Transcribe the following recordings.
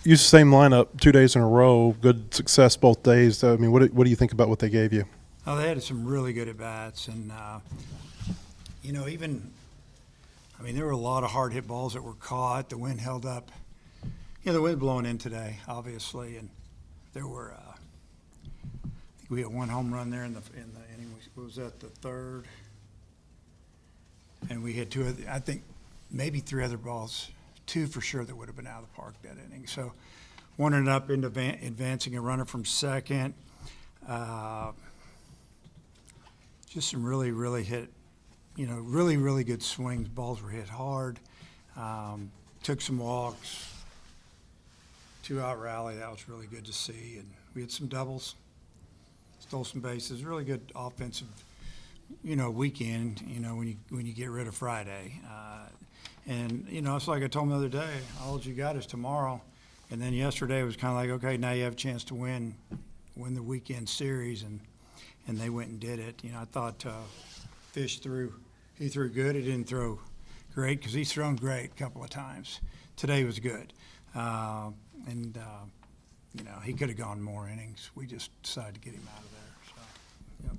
Use the same lineup 2 days in a row. Good success both days. I mean, what do you think about what they gave you? Oh, they had some really good at bats, and there were a lot of hard hit balls that were caught. The wind held up. The wind blowing in today, obviously, and there were. I think we had one home run there in the inning. What was that, the third? And we had two. I think maybe three other balls, two for sure that would have been out of the park that inning. So, one ended up into advancing a runner from second. Just some really, really hit, really, really good swings. Balls were hit hard. Took some walks. 2-out rally. That was really good to see. And we had some doubles. Stole some bases. Really good offensive, weekend. When you get rid of Friday. It's like I told them the other day. All you got is tomorrow. And then yesterday was kind of like, okay, now you have a chance to win the weekend series, and they went and did it. I thought Fish threw good. He didn't throw great because he's thrown great a couple of times. Today was good. He could have gone more innings. We just decided to get him out of there. So, yep.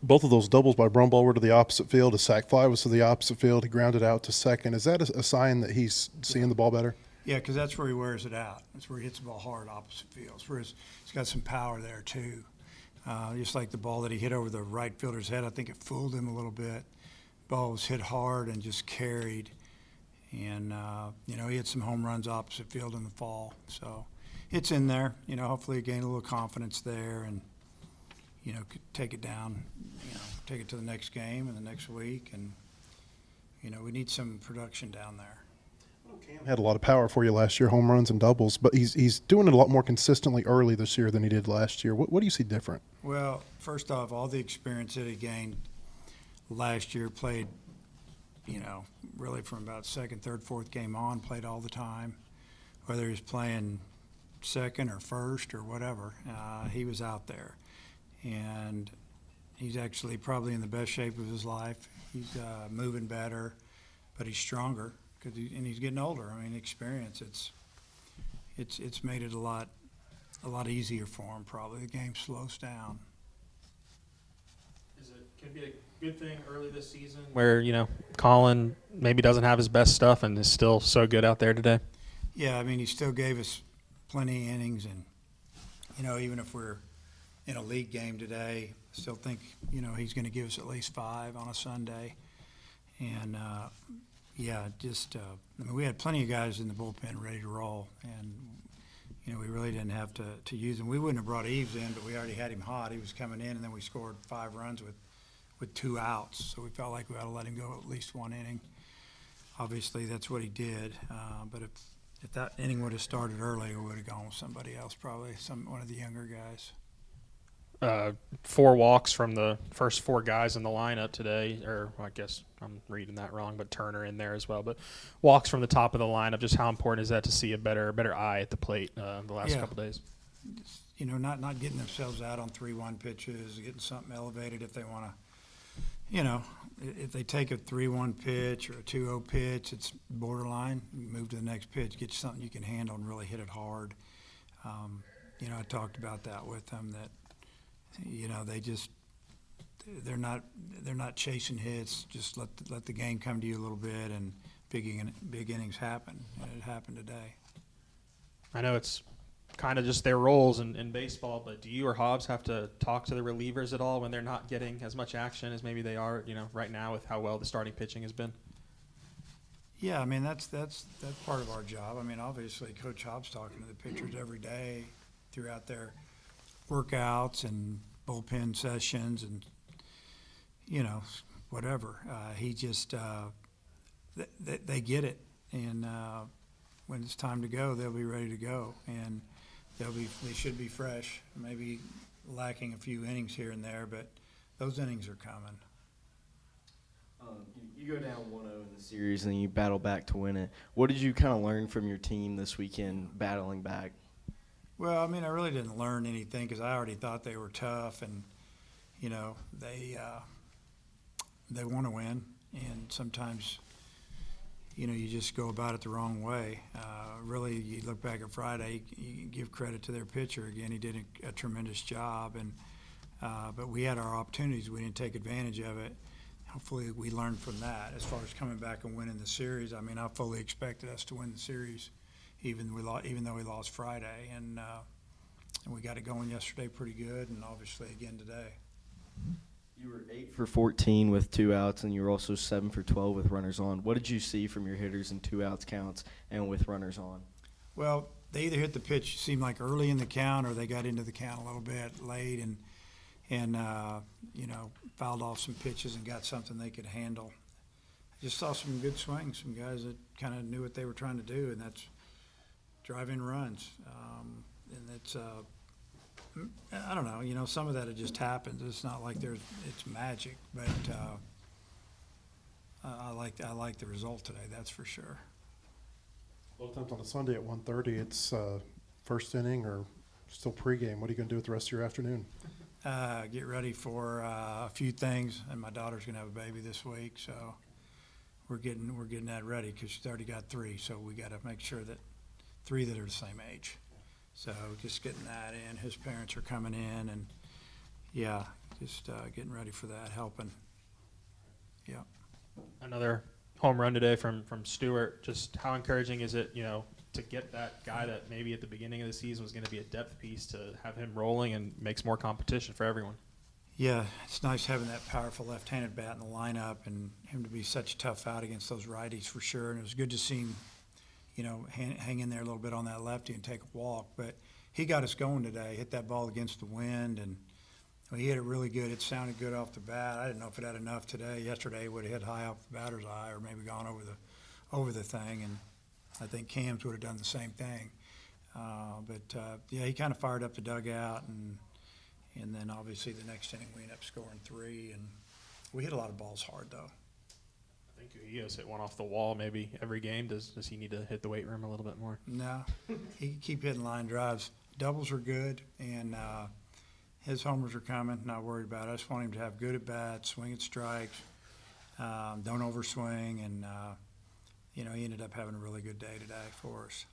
Both of those doubles by Brumbaugh were to the opposite field. A sac fly was to the opposite field. He grounded out to second. Is that a sign that he's seeing the ball better? Yeah, because that's where he wears it out. That's where he hits the ball hard opposite field. It's where he's got some power there, too. Just like the ball that he hit over the right fielder's head, I think it fooled him a little bit. Ball was hit hard and just carried. And, he had some home runs opposite field in the fall. So it's in there. Hopefully he gained a little confidence there and, could take it down, take it to the next game and the next week. And, we need some production down there. Cam had a lot of power for you last year, home runs and doubles, but he's doing it a lot more consistently early this year than he did last year. What do you see different? Well, first off, all the experience that he gained last year, played, really from about second, third, fourth game on, played all the time. Whether he was playing second or first or whatever, he was out there. And he's actually probably in the best shape of his life. He's moving better, but he's stronger. And he's getting older. Experience. It's made it a lot easier for him. Probably the game slows down. Can it be a good thing early this season where Colin maybe doesn't have his best stuff and is still so good out there today? Yeah, he still gave us plenty of innings, and even if we're in a league game today, I still think he's going to give us at least 5 on a Sunday, and. Yeah, we had plenty of guys in the bullpen ready to roll, and we really didn't have to use him. We wouldn't have brought Eves in, but we already had him hot. He was coming in, and then we scored 5 runs with 2 outs, so we felt like we ought to let him go at least 1 inning. Obviously, that's what he did, but if that inning would have started early, we would have gone with somebody else, probably one of the younger guys. 4 walks from the first 4 guys in the lineup today, or I guess I'm reading that wrong, but Turner in there as well. But walks from the top of the lineup, just how important is that to see a better eye at the plate the last couple of days? Not getting themselves out on 3-1 pitches, getting something elevated if they want to, if they take a 3-1 pitch or a 2-0 pitch, it's borderline. Move to the next pitch, get something you can handle and really hit it hard. I talked about that with them that. They're not chasing hits. Just let the game come to you a little bit, and big innings happen. And it happened today. I know it's kind of just their roles in baseball, but do you or Hobbs have to talk to the relievers at all when they're not getting as much action as maybe they are, right now with how well the starting pitching has been? Yeah, that's part of our job. Obviously, Coach Hobbs talking to the pitchers every day throughout their workouts and bullpen sessions and whatever. He just they get it, and when it's time to go, they'll be ready to go, and they should be fresh. Maybe lacking a few innings here and there, but those innings are coming. You go down 1-0 in the series and then you battle back to win it. What did you kind of learn from your team this weekend battling back? Well, I really didn't learn anything because I already thought they were tough, and they want to win, and sometimes you just go about it the wrong way. Really, you look back at Friday, you give credit to their pitcher. Again, he did a tremendous job, but we had our opportunities. We didn't take advantage of it. Hopefully, we learned from that. As far as coming back and winning the series, I mean, I fully expected us to win the series, even though we lost Friday, and we got it going yesterday pretty good, and obviously again today. You were 8 for 14 with 2 outs, and you were also 7 for 12 with runners on. What did you see from your hitters in 2 outs counts and with runners on? Well, they either hit the pitch, seemed like early in the count, or they got into the count a little bit late and fouled off some pitches and got something they could handle. I just saw some good swings, some guys that kind of knew what they were trying to do, and that's drive in runs. And it's I don't know, some of that it just happens. It's not like it's magic, but I like the result today, that's for sure. A lot of times on a Sunday at 1:30, it's first inning or still pregame. What are you going to do with the rest of your afternoon? Get ready for a few things, and my daughter's going to have a baby this week, so we're getting that ready because she's already got 3, so we got to make sure that 3 that are the same age. So just getting that in. His parents are coming in, and yeah, just getting ready for that, helping. Yeah. Another home run today from Stewart. Just how encouraging is it, to get that guy that maybe at the beginning of the season was going to be a depth piece to have him rolling and makes more competition for everyone? Yeah, it's nice having that powerful left-handed bat in the lineup and him to be such a tough out against those righties for sure. And it was good to see him, hang in there a little bit on that lefty and take a walk. But he got us going today, hit that ball against the wind, and he hit it really good. It sounded good off the bat. I didn't know if it had enough today. Yesterday it would have hit high off the batter's eye or maybe gone over the thing, and I think Cam's would have done the same thing. Yeah, he kind of fired up the dugout, and then obviously the next inning we ended up scoring 3, and we hit a lot of balls hard though. I think he has hit one off the wall maybe every game. Does he need to hit the weight room a little bit more? No, he can keep hitting line drives. Doubles are good, and his homers are coming. Not worried about it. I just want him to have good at bats, swing at strikes, don't overswing, and he ended up having a really good day today for us.